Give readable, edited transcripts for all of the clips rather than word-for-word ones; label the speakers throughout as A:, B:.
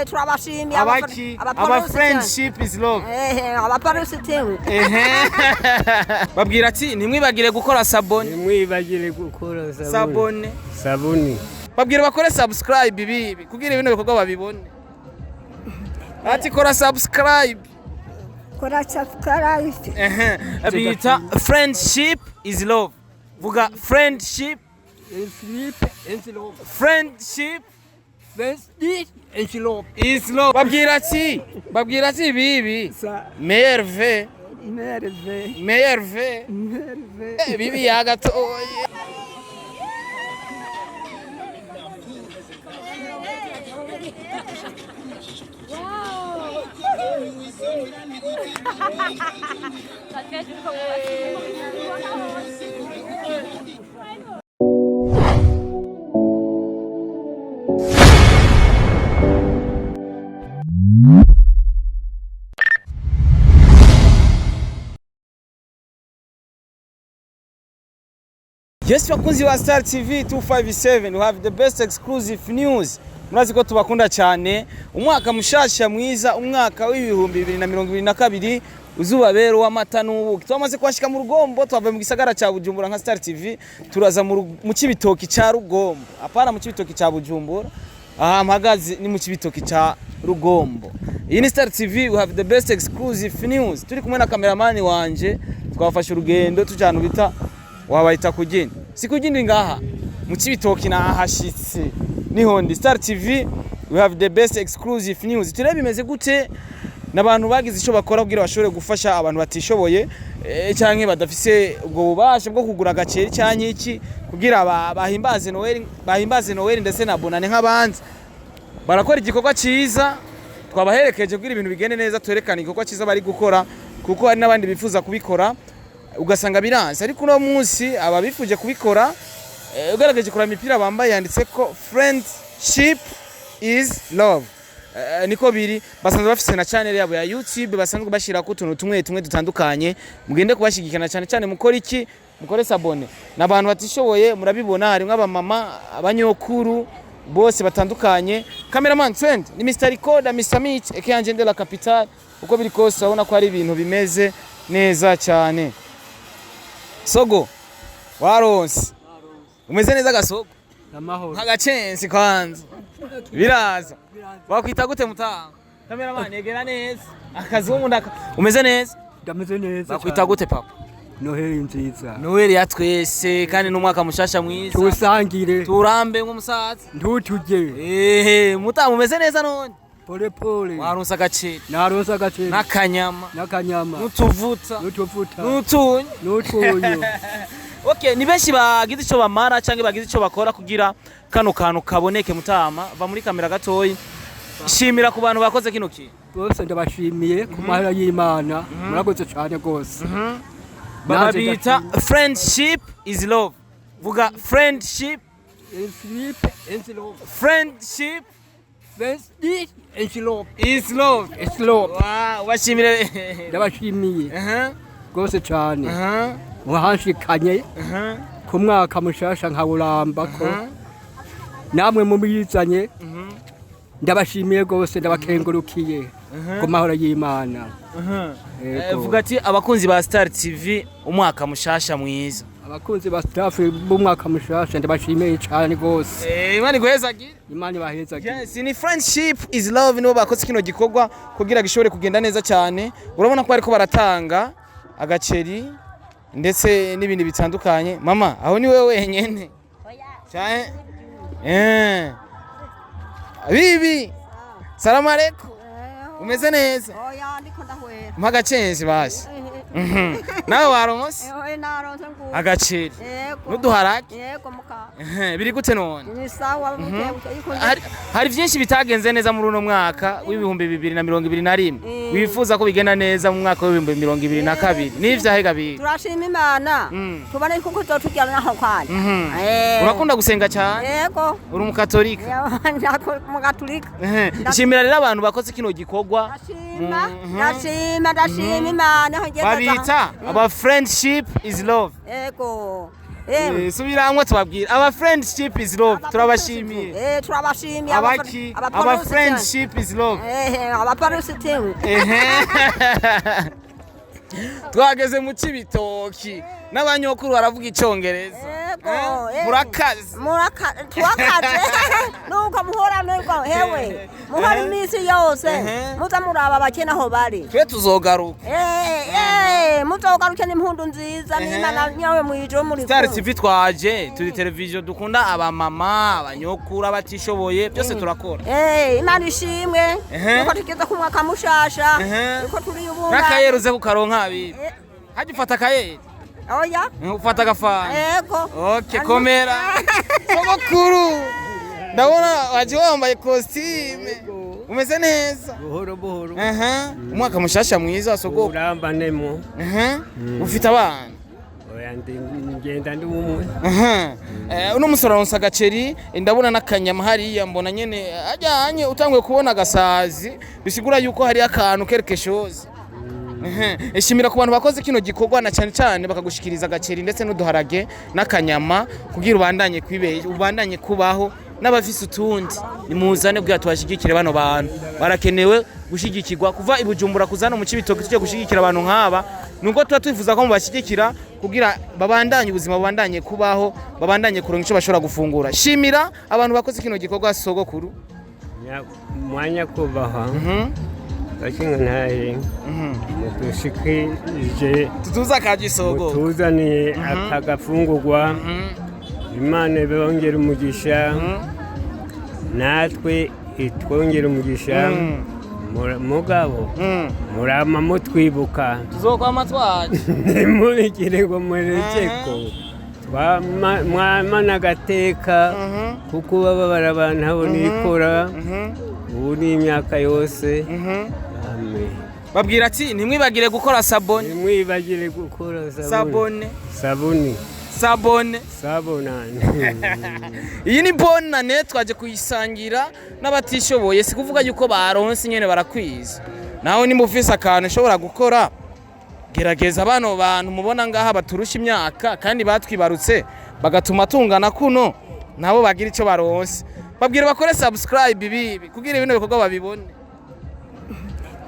A: turabashimiye
B: aba friendship is love.
A: Abaparusi tewe.
B: Babwira ati ntimwibagire gukora sabone.
C: Ntimwibagire gukora sabone. Sabuni.
B: Babwira bakore subscribe bibi kugira ibintu bikorwa babibone. Ati kora subscribe.
A: Kora subscribe.
B: Abita friendship is love. Vuga friendship
C: is love.
B: Friendship
C: is love.
B: Is love. Babwira ati bibi. Merve. Bibi yagatoye. Yes, wakunzi wa Star TV 257, we have the best exclusive news. Murazi ko tubakunda cyane. Umwaka mushasha mwiza, umwaka w'ibihumbi 2022 uzuba bero w'amata n'ubuki. Twamaze kwashika mu Rugombo, twavuye mu gisagara ca Bujumbura nka Star TV, turaza mu Cibitoki ca Rugombo. Apana mu Cibitoki ca Bujumbura. Aha mpagazi ni mu Cibitoki ca Rugombo. Iyi ni Star TV, we have the best exclusive news. Turi kumwe na cameraman wanje, twafashe urugendo tujana bita wabayita kugenda. Sikugindi ngaha mu Cibitoki na hashitse. Niho ndi Star TV, we have the best exclusive news. Turebe imeze gute nabantu bagize ico bakora kugira bashobore gufasha abantu batishoboye canke badafise ubwo bubasha bwo kugura agaceri canke iki kugira bahimbaze Noel ndetse na bonane nk'abandi. Barakora igikorwa ciza, twabaherekeje kugira ibintu bigende neza, twerekana igikorwa ciza bari gukora kuko hari nabandi bifuza kubikora ugasanga biranze, ariko uno munsi ababifuje kubikora ugaragaje kura mipira bambaye yanditse ko friendship is love. Niko biri basanzwe bafise na channel yabo ya YouTube, basanzwe bashira ko tuntu tumwe dutandukanye, mugende kubashigikana cyane mukora iki, mukore sabone nabantu batishoboye. Murabibona hari nk'abamama, abanyokuru bose batandukanye. Cameraman trend ni Mr. Recorder, Mr. Meet ekanje de la Capitale. Uko biri kose urabona ko ari ibintu bimeze neza cyane. Sogo waronse umeze neza gasogo
C: amahoro
B: nk'agacensi kwanza biraza bakwita gute mutanga cameraman yegera neza akazi w'umuntu umeze neza
C: ndameze neza
B: bakwita gute papa
C: Noheli nziza
B: Noheli ya twese kandi n'umwaka mushasha mwiza
C: tusangire
B: turambe nk'umusaza
C: ntutuje
B: mutanga umeze neza none
C: pole
B: waronse agaceri
C: naronse agaceri
B: n'akanyama n'utuvuta
C: n'utunyu
B: Okay, ni benshi bagize ico bamara canke bagize ico bakora kugira kano kantu kaboneke mutama va muri kamera gatoyi. Shimira ku bantu bakoze kino ki.
C: Bose ndabashimiye ku mahera y'Imana. Murakoze cyane gose.
B: Babita friendship is love. Vuga friendship
C: is love.
B: Friendship
C: is love.
B: Is love.
C: It's love.
B: Wow, washimire.
C: Ndabashimiye. Gose cyane. Wahashikanye ku mwaka mushasha nkawuramba ko namwe mumuyizanye. Ndabashimiye gose, ndabakengurukiye ku mahoro y'Imana.
B: Vuga ati abakunzi ba Star TV umwaka mushasha mwiza.
C: Abakunzi ba Star b'umwaka mushasha ndabashimiye cyane gose.
B: Imana igwezagire.
C: Imana ibahezagire.
B: Yes, ni friendship is love nibo bakoze kino gikorwa kugira gishobore kugenda neza cyane. Urabona ko bariko baratanga agaceri ndetse n'ibindi bitandukanye. Mama aho ni wewe wenyene cyane bibi salamu alaykum umeze neza
A: Oya ndiko ndahwera
B: mpagacenzi basi nawe waronse
A: naronse
B: agaceri n'uduharage
A: yego muka
B: biri gute none
A: ni sawa
B: hari byinshi bitagenze neza muri uno mwaka w'ibihumbi 2021 wifuza ko bigenda neza mu mwaka w'ibihumbi 2022 n'ivyahe biri
A: turashima Imana tubane kuko tuzotujyana naho kwani
B: urakunda gusenga cyane
A: yego
B: uri umukatolika
A: umukatolika
B: ishimira rero abantu bakoze kino gikorwa
A: ndashima Imana
B: babita aba friendship is love
A: yego
B: subiramwe tubabwira aba friendship is love turabashimiye
A: turabashimiye
B: aba friendship is love
A: abaparisitiwe
B: twageze mu Cibitoki n'abanyokuru baravuga icongereza murakaze
A: twakaje nuko muhora nirwa hewe muhora imisi yose muza muraba bakena aho bari
B: twe tuzogaruka
A: muzogaruke n'impundu nziza n'Imana nyawe mwijoro muri
B: Star TV twaje turi television dukunda aba mama abanyokuru abatishoboye byose turakora
A: Imana ishimwe nuko tugeze ku mwaka mushasha nuko turi ubunga
B: nakayeruze ku karonka abibi haje ufata kaye
A: oya
B: ufata gafana
A: yego
B: okay komera sogokuru ndabona waje wambaye costume umeze neza
C: buhoro
B: umwaka mushasha mwiza sogokuru
C: urambanemo
B: ufite abana
C: oya ngenda ndi umwe
B: uno musoro aronsa agaceri ndabona n'akanyama hariya mbona nyene ajyanye utangwe kubona gasazi bisigura yuko hari akantu kerekeshoze Eshimira ku bantu bakoze kino gikorwa na cyane bakagushikiriza agaceri ndetse n'uduharage n'akanyama kugira ubandanye kubaho n'abafise utundi nimuzane bwa twashigikire bano bantu barakenewe gushigikirwa kuva ibujumbura kuzana mu Cibitoki tuje gushigikira abantu nk'aba nuko tuba twifuza ko mubashigikira kugira babandanye ubuzima babandanye kubaho babandanye kuronka ico bashobora gufungura shimira abantu bakoze kino gikorwa sogokuru
C: mwanya kubaha Bashinga ntaye mudushikije
B: tutuza kaje isogo
C: tuzaniye akagafungurwa Imana ibongera umugisha natwe itwongera umugisha mugabo murama mutwibuka
B: tuzokwama twaje
C: nimurikire ngo murekeko mwama nagateka kuko baba barabana abo nikora ubu ni imyaka yose
B: babwira ati ntimwibagire gukora sabone
C: ntimwibagire gukora sabone iyi
B: ni bonane twaje kuyisangira n'abatishoboye si kuvuga yuko baronse nyene barakwiza naho nimufise akantu ushobora gukora gerageza bano bantu mubona ngaha baturusha imyaka kandi batwibarutse bagatuma tungana kuno nabo bagira ico baronse babwire bakore subscribe bibi kugira ibintu bikorwa babibone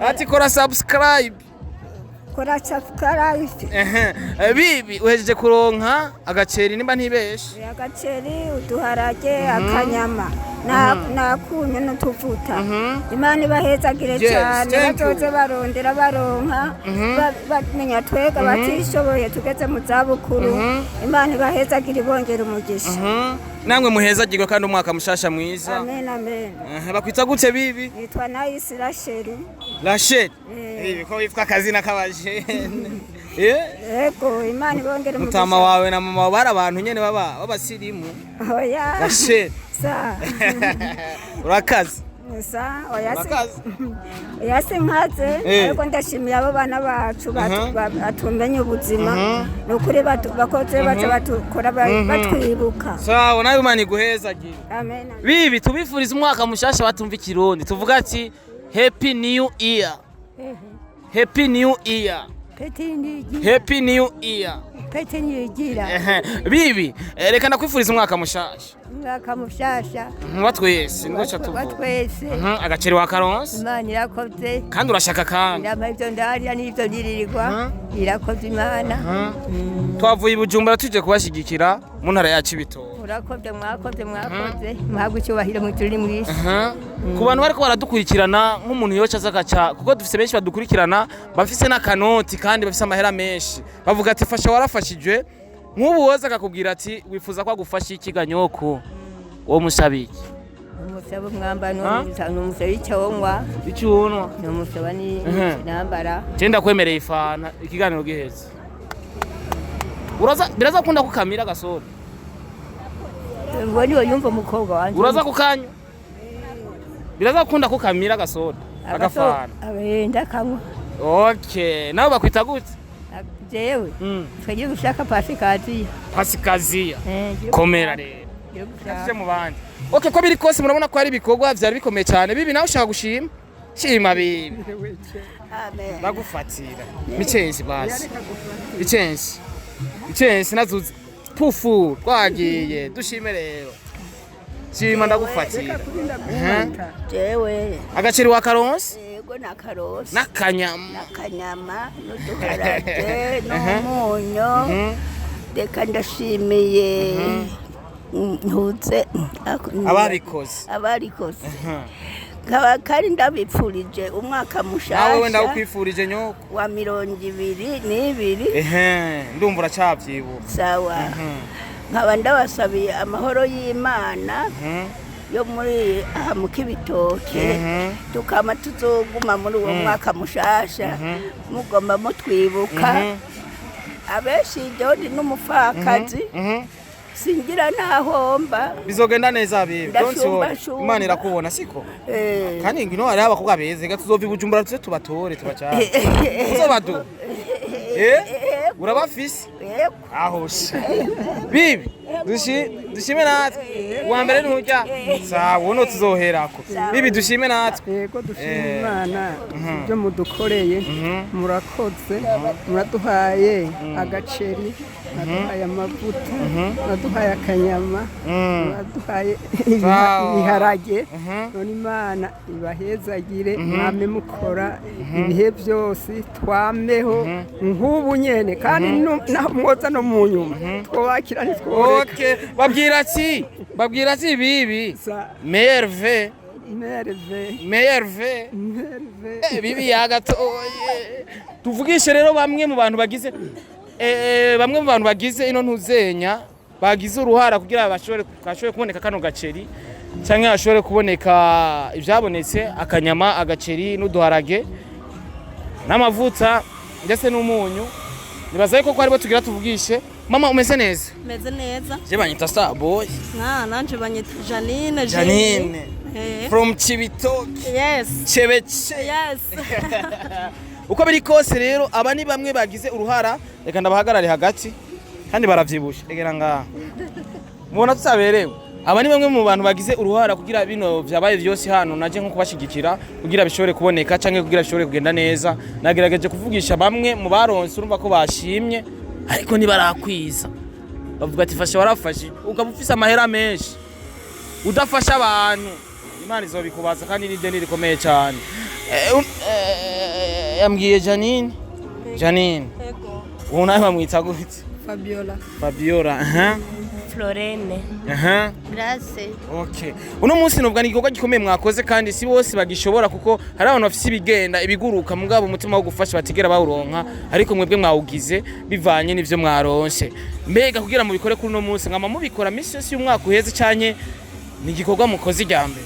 B: ati kora subscribe bibi uhejeje kuronka agaceri nimba ntibeshe
A: agaceri uduharage akanyama nakunye n'utuvuta Imana ibahezagire cyane bazoze barondera baronka bamenya twega batishoboye tugeze mu zabukuru Imana ibahezagire bongera umugisha
B: namwe muhezagirwe kandi umwaka mushasha mwiza
A: amen
B: bakwita gute bibi
A: nitwa Nice
B: Rachel ko witwa akazina k'abaje
A: yego Imana ibongera umugisha
B: mutama wawe na mama bari abantu nyene babasirimu
A: oya
B: Rachel urakaze
A: oya sinkaze ariko ndashimiye abo bana bacu batumenye ubuzima nukuri bakoze baca batukora batwibuka
B: sawa nawe Imana iguhezagire
A: amen
B: bibi tubifuriza umwaka mushasha batumva ikirundi tuvuga ati happy new year happy new year happy new year
A: pete nigira
B: bibi reka ndakwifuriza umwaka mushasha watwese ngocha tuvuga
A: watwese
B: agaceri wa karonse
A: Imana irakoze
B: kandi urashaka kandi
A: ndamavyo ndariya n'ivyo ndirirwa irakoze Imana
B: twavuye ibujumbura tuje kubashigikira mu ntara ya Cibitoki
A: urakoze mwakoze muhabwe icyubahiro mu turi mwisi
B: ku bantu bariko baradukurikirana nk'umuntu yoca zakaca kuko dufise benshi badukurikirana bafise n'akanoti kandi bafise amahera menshi bavuga ati fasha warafashijwe nk'ubu woza akakubwira ati wifuza ko agufasha ikiganyoko wo musabiki
A: umusaba mwambano n'umusaba icyonwa n'umusaba ni nambara
B: cyenda kwemereye ifana ikiganiro giheze biraza kunda kukamira gasoro
A: ngo niyo yumva umukobwa wanje
B: uraza kukanya biraza kunda kukamira gasoda agafana
A: abenda kamwe
B: okay nawe bakwita gute
A: jewe twagiye gushaka pasikaziya
B: komera rero yafite mu bandi okay ko biri kose murabona ko ari bikorwa byari bikomeye cyane bibi nawe ushaka gushima shima bibi
A: amen
B: bagufatira micensi basi micensi nazuze pufu twagiye dushime rero shima ndagufatira
A: jewe
B: agaceri wa karonsi
A: yego na karosi
B: n'akanyama
A: n'uduharage n'umunyu reka ndashimiye ntuze abarikoze nkaba kandi ndabipfurije umwaka mushasha
B: nawe ndakwifurije nyoko
A: wa 2022
B: ndumva uracavyibuka
A: sawa nkaba ndabasabiye amahoro y'Imana yo muri aha mu Kibitoke tukama tuzoguma muri uwo mwaka mushasha mugomba mutwibuka abeshi jodi n'umufakazi singira nahomba
B: bizogenda neza bibi Imana irakubona siko kandi ngino hari abakobwa beze gatuzova ibujumbura tuze tubatore tubacyane uzobadu urabafise aho bibi dushime natwe wa mbere ntujya sawa no tuzoherako bibi dushime natwe
D: yego dushime Imana byo mudukoreye murakoze muraduhaye agaceri muraduhaye amavuta muraduhaye akanyama muraduhaye ibiharage none Imana ibahezagire mwame mukora ibihe byose twameho nk'ubu nyene kandi mwoza no mu nyuma twakira nitworeka
B: okay babwira ati bibi merve bibi yagatoye tuvugishe rero bamwe mu bantu bagize ino ntuzenya bagize uruhara kugira bashobore kuboneka kano gaceri cyangwa bashobore kuboneka ivyabonetse akanyama agaceri n'uduharage n'amavuta ndetse n'umunyu nibazaye ko ari bo tugira tuvugishe mama umeze neza je banyita Starboy
E: nanje banyita
B: Janine from Cibitoke Cebece uko biri kose rero aba ni bamwe bagize uruhara reka ndabahagarare hagati kandi baravyibusha egera ngaha mubona tutaberewe aba ni bamwe mu bantu bagize uruhara kugira bino vyabaye vyose hano naje nko kubashigikira kugira bishobore kuboneka canke kugira bishobore kugenda neza nagerageje kuvugisha bamwe mu baronse urumva ko bashimye ariko nibarakwiza bavuga ati fasha warafashe ukaba ufise amahera menshi udafasha abantu Imana izobikubaza kandi n'ideni rikomeye cyane yambwiye Janine yego uwo nawe bamwita gute Fabiola
E: Florene Grace
B: okay uno munsi nubwo ni igikorwa gikomeye mwakoze kandi si bose bagishobora kuko hari abantu bafite ibigenda ibiguruka mugabo umutima wo gufasha batigera bawuronka ariko mwebwe mwawugize bivanye n'ivyo mwaronse mbega kugira mu bikore kuri uno munsi ngama mubikora misi yose y'umwaka uheze cyane ni igikorwa mukoze ijambe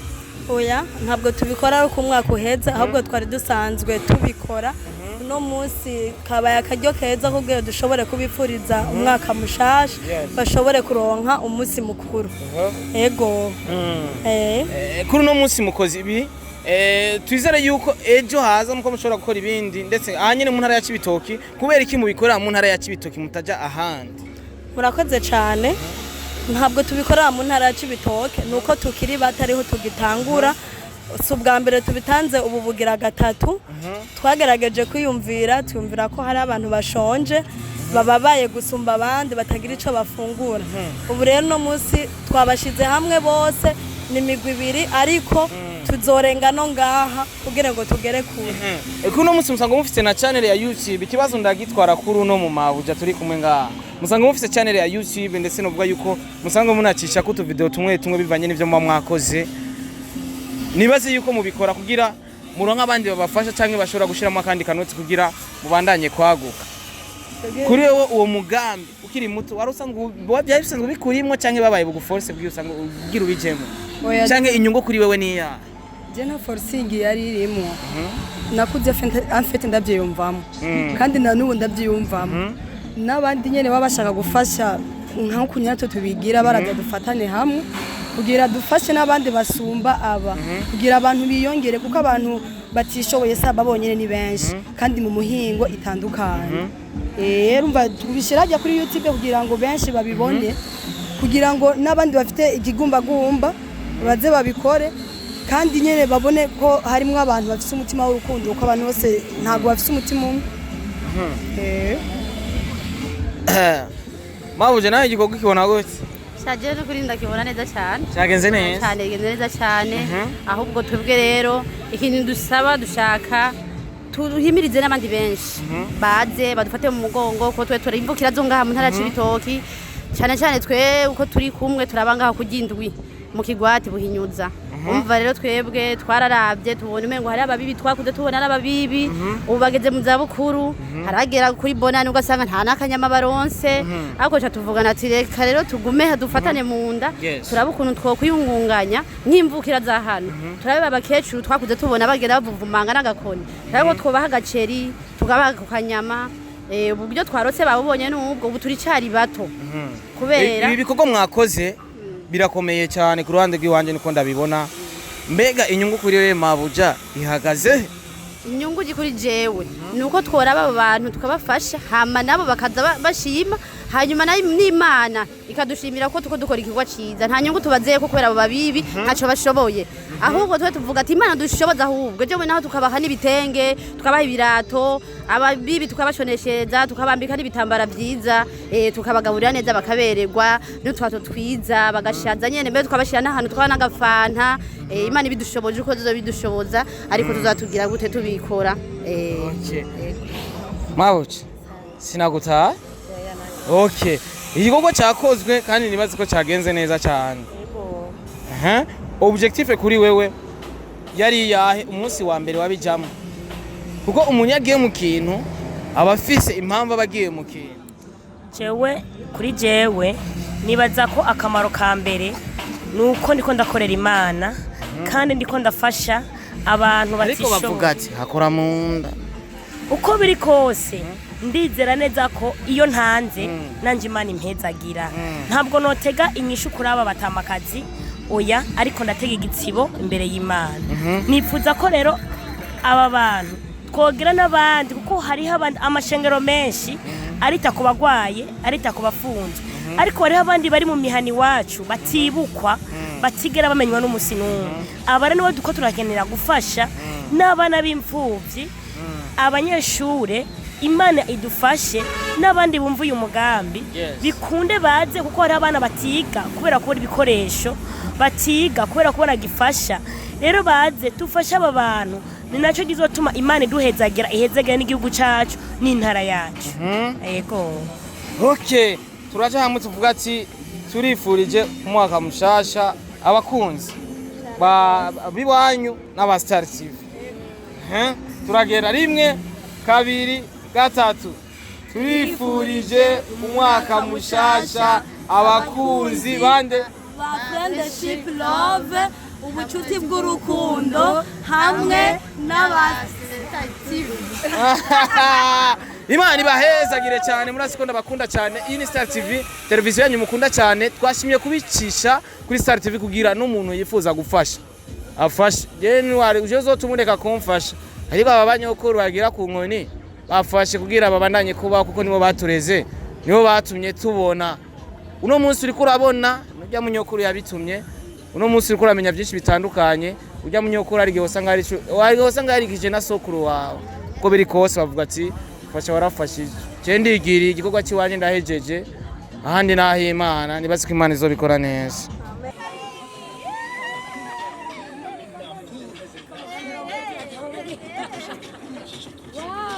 E: oya ntabwo tubikora ku mwaka uheze ahubwo twari dusanzwe tubikora no munsi kabaya akaryo keza kugira dushobore kubipfuriza umwaka mushasha bashobore kuronka umunsi mukuru ego
B: kuri no munsi mukozi ibi twizere yuko ejo haza nuko mushobora gukora ibindi ndetse ahanyine mu ntara ya Cibitoki kubera iki mubikora mu ntara ya Cibitoki mutaja ahandi
E: murakoze cyane ntabwo tubikorera mu ntara ya Cibitoke nuko tukiri batariho tugitangura ubwa mbere tubitanze ubu bugira gatatu twagerageje twiyumvira ko hari abantu bashonje bababaye gusumba abandi batagira ico bafungura ubu rero no munsi twabashize hamwe bose n'imigwi ibiri ariko tuzorenga no ngaha kugira ngo tugere kure
B: kuno munsi musanga mufite na channel ya YouTube ikibazo ndagitwara kuri uno mu mabuja turi kumwe ngaha musanga mufite channel ya YouTube ndetse novuga yuko musanga munacisha ko tu video tumwe bivanye n'ivyo mwakoze nibaze yuko mubikora kugira muronka abandi babafasha canke bashobora gushiramo akandi kanoti kugira mubandanye kwaguka kuri wewe uwo mugambi ukiri muto warusanzwe byabisanzwe bikurimwo canke babaye buguforce kugira usanga ugira ubijemo canke inyungu kuri wewe niya
D: je na forcing yari irimo nakuze afite ndavyiyumvamo kandi na nubu ndavyiyumvamo n'abandi nyene babashaka gufasha nka kunyato tubigira baraza dufatane hamwe kugira dufashe n'abandi basumba aba kugira abantu biyongere kuko abantu batishoboye saba bonyene ni benshi kandi mu muhingo itandukanye urumva tubishirajya kuri YouTube kugira ngo benshi babibone kugira ngo n'abandi bafite igigumbagumba baze babikore kandi nyene babone ko harimo abantu bafite umutima w'urukundo uko abantu bose ntago bafite umutima umwe
B: Mabuje nawe igikorwa ukibona gute?
F: Shaje no kurinda kibona neza cyane.
B: Cyagenze neza.
F: Cyane genze neza cyane. Ahubwo twebwe rero ikintu dusaba dushaka tuhimirize n'abandi benshi. Baze badufate mu mugongo ko twe turimvukira zo ngaha mu ntara y'Ibitoki. Cyane cyane twe uko turi kumwe turabangaha kugindwi mu kigwati buhinyuza. Umva rero twebwe twararavye tubona umengo hari ababibi twakuze tubona n'ababibi ubu bageze mu za bukuru haragera kuri bonani ugasanga nta nakanyama baronse ariko cha tuvugana ati reka rero tugume dufatane mu nda turabukuntu twokwiyungunganya nk'imvukira za hano turabe abakecuru twakuze tubona bagera bavumanga n'agakoni ariko twobaha agaceri tugabaha kanyama uburyo twarotse babonye n'ubwo ubu turi cyari bato kubera
B: ibi bikorwa mwakoze birakomeye cyane ku ruhande rw'iwanje niko ndabibona mbega inyungu kuri wewe Mabuja ihagaze
F: inyungu kuri jewe nuko tworaba abo bantu tukabafasha hama nabo bakaza bashima hanyuma n'Imana ikadushimira ko tuko dukora ikigwa ciza nta nyungu tubazeye ko kubera abo babibi ntaco bashoboye ahubwo twe tuvuga ati Imana dushoboza ahubwo jewe naho tukabaha n'ibitenge tukabaha ibirato ababibi tukabashoneshereza tukabambika n'ibitambara byiza tukabagaburira neza bakabererwa n'utwato twiza bagashaza nyene mbere tukabashira n'ahantu twaba n'agafanta Imana ibidushoboje uko zizobidushoboza ariko tuzatugira gute tubikora
B: Mabuja sinagutaha Okay. Igikorwa cyakozwe kandi nibaze ko cyagenze neza cyane. Objectif kuri wewe yari yahe umunsi wa mbere wabijamo. Kuko umunyagiye mu kintu abafise impamvu abagiye mu kintu.
G: Jewe kuri jewe nibaza ko akamaro ka mbere nuko ndiko ndakorera Imana kandi ndiko ndafasha abantu batishoboye.
B: Ariko bavuga ati hakora munda.
G: Uko biri kose ndizera neza ko iyo ntanze nanje Imana impezagira ntabwo notega inyishu kuri aba batamakazi oya ariko ndatega igitsibo imbere y'Imana nifuza ko rero aba bantu twogera n'abandi kuko hari amashengero menshi arita ku bagwaye arita ku bafunzwe ariko hari abandi bari mu mihani wacu batibukwa batigera bamenywa n'umusinungu abara niwe duko turakenera gufasha n'abana b'imfuvyi abanyeshure Imana idufashe n'abandi bumva uyu mugambi bikunde baze kuko hari abana batiga kubera kubura ibikoresho batiga kubera kubona gifasha rero baze tufashe aba bantu ni naco gizotuma Imana iduhezagira ihezegera n'igihugu cacu n'intara yacu yego
B: Okay turaje hamwe tuvuga ati turifurije umwaka mushasha abakunzi biwanyu n'aba Star TV turagera rimwe kabiri gatatu turifurije umwaka mushasha abakunzi bande
E: ba friendship love ubucuti bw'urukundo hamwe n'abasitativi
B: Imana ibahezagire cyane murasikunda bakunda cyane iyi ni Star TV televiziyo yanyu mukunda cyane twashimye kubicisha kuri Star TV kugira n'umuntu yifuza gufasha afasha je wari uje zotumureka kumfasha ariko aba banyokuru bagira ku nkoni bafashe kugira babandanye kuba kuko nibo batureze nibo batumye tubona uno munsi uri kurabona nujya munyokuru yabitumye uno munsi uri kuramenya byinshi bitandukanye ujya munyokuru ari gihe usanga ari kije na sokuru wawe ko biri kose bavuga ati fasha warafashije je ndigiri igikorwa kiwanje ndahejeje ahandi naho Imana nibaze ko Imana izobikora neza
E: Wow.